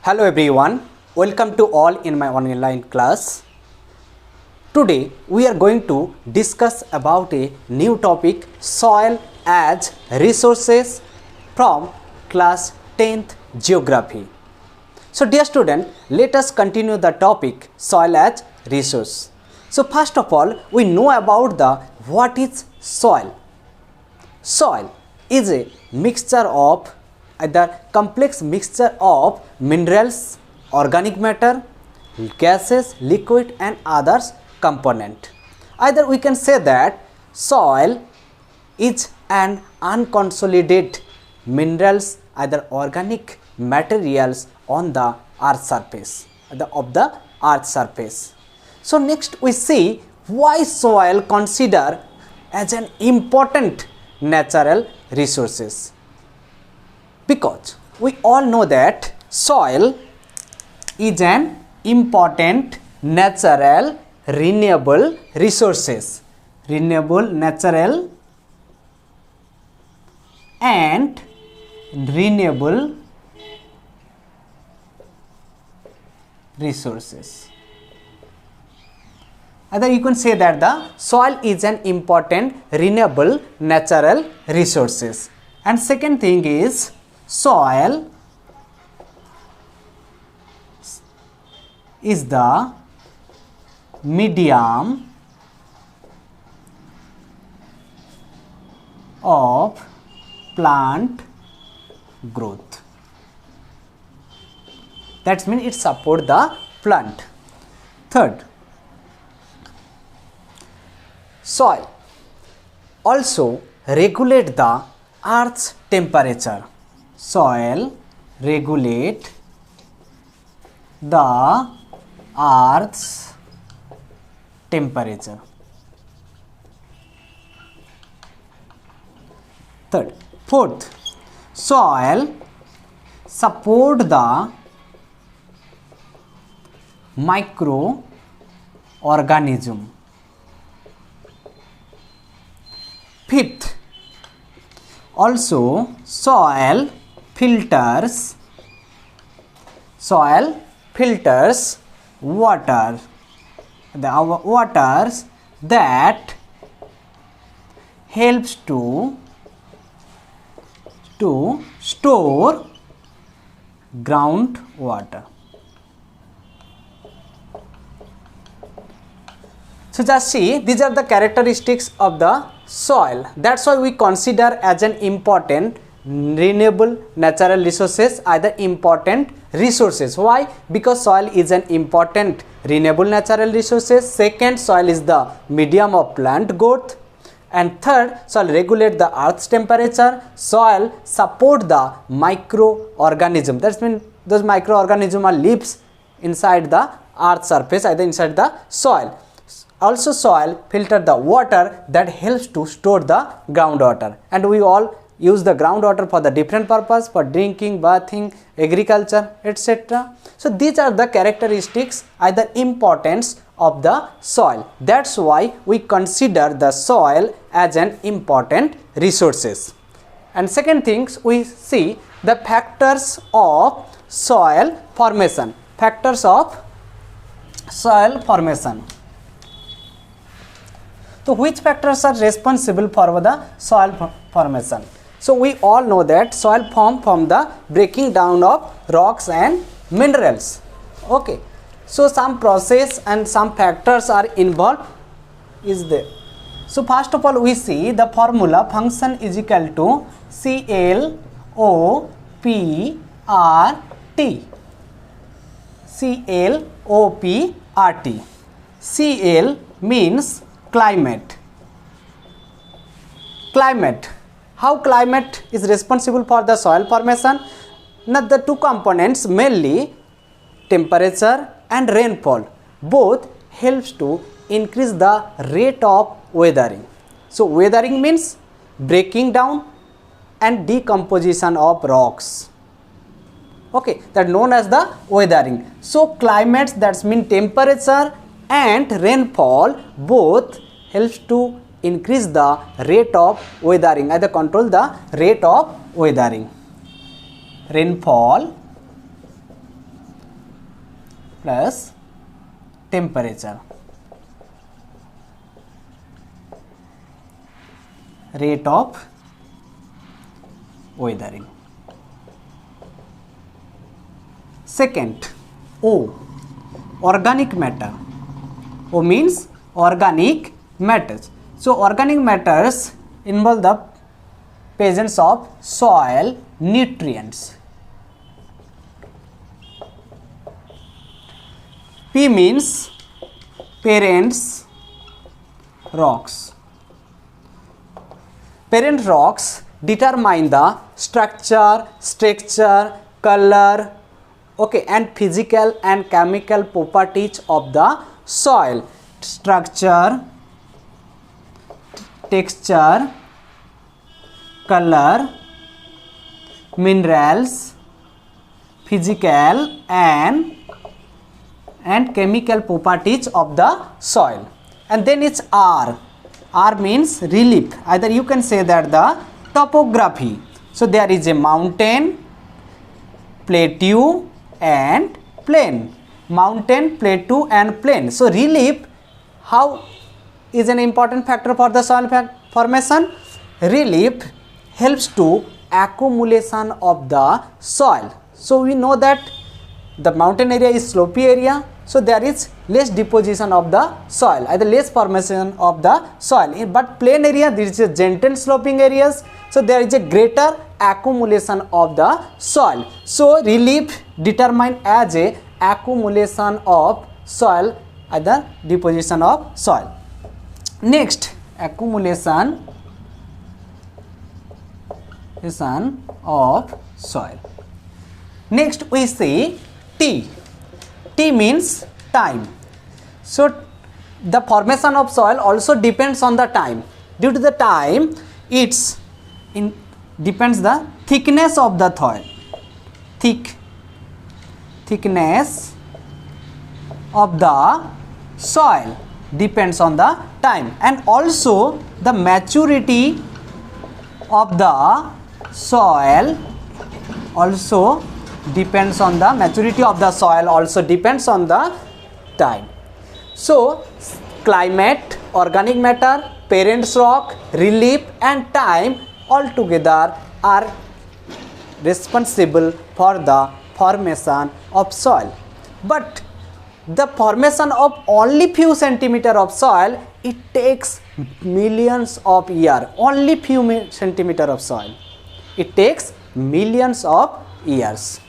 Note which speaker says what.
Speaker 1: Hello everyone, welcome to all in my online class. Today we are going to discuss about a new topic, soil as resources, from class 10th geography. So dear student, let us continue the topic soil as resource. So first of all, we know about the what is soil. Soil is a mixture of the complex mixture of minerals, organic matter, gases, liquid and others component. Either we can say that soil is an unconsolidated minerals, either organic materials on the earth surface, of the earth surface. So next we see why soil considered as an important natural resources. Because we all know that soil is an important natural renewable resources, renewable natural and renewable resources. Either you can say that the soil is an important renewable natural resources. And second thing is soil is the medium of plant growth. That means it supports the plant. Third, soil also regulate the earth's temperature. Soil regulate the earth's temperature. Third, fourth, soil support the microorganism. Fifth, also soil filters water, the waters that helps to store groundwater. So just see, these are the characteristics of the soil. That's why we consider as an important renewable natural resources, either important resources. Why? Because soil is an important renewable natural resources. Second, soil is the medium of plant growth. And third, soil regulate the earth's temperature. Soil support the microorganism. That means those microorganisms are lives inside the earth surface, either inside the soil. Also soil filter the water that helps to store the groundwater, and we all use the groundwater for the different purpose, for drinking, bathing, agriculture, etc. So these are the characteristics, either importance of the soil. That's why we consider the soil as an important resources. And second things, we see the factors of soil formation. Factors of soil formation. So which factors are responsible for the soil formation? So we all know that soil form from the breaking down of rocks and minerals. Okay. So some process and some factors are involved is there. So first of all we see the formula function is equal to CLOPRT. CLOPRT. CL means climate. Climate. How climate is responsible for the soil formation? Now the two components, mainly temperature and rainfall, both helps to increase the rate of weathering. So weathering means breaking down and decomposition of rocks. Okay, that known as the weathering. So climates, that means temperature and rainfall, both helps to increase the rate of weathering, either control the rate of weathering. Rainfall plus temperature, rate of weathering. Second, O, organic matter. O means organic matters. So organic matters involve the presence of soil nutrients. P means parents rocks. Parent rocks determine the structure, color, okay, and physical and chemical properties of the soil. Structure, texture, color, minerals, physical and chemical properties of the soil. And then it's R. R means relief. Either you can say that the topography. So there is a mountain, plateau and plain. Mountain, plateau and plain. So relief, how is an important factor for the soil formation? Relief helps to accumulation of the soil. So we know that the mountain area is slopey area, so there is less deposition of the soil, either less formation of the soil. But plain area, there is a gentle sloping areas, so there is a greater accumulation of the soil. So relief determined as a accumulation of soil, either deposition of soil. Next, accumulation of soil. Next we see T. T means time. So the formation of soil also depends on the time. Due to the time, depends the thickness of the soil. Thickness of the soil depends on the time, and also the maturity of the soil also depends on the time. So climate, organic matter, parent rock, relief and time altogether are responsible for the formation of soil. But the formation of only few centimeter of soil, it takes millions of years. Only few centimeter of soil, it takes millions of years.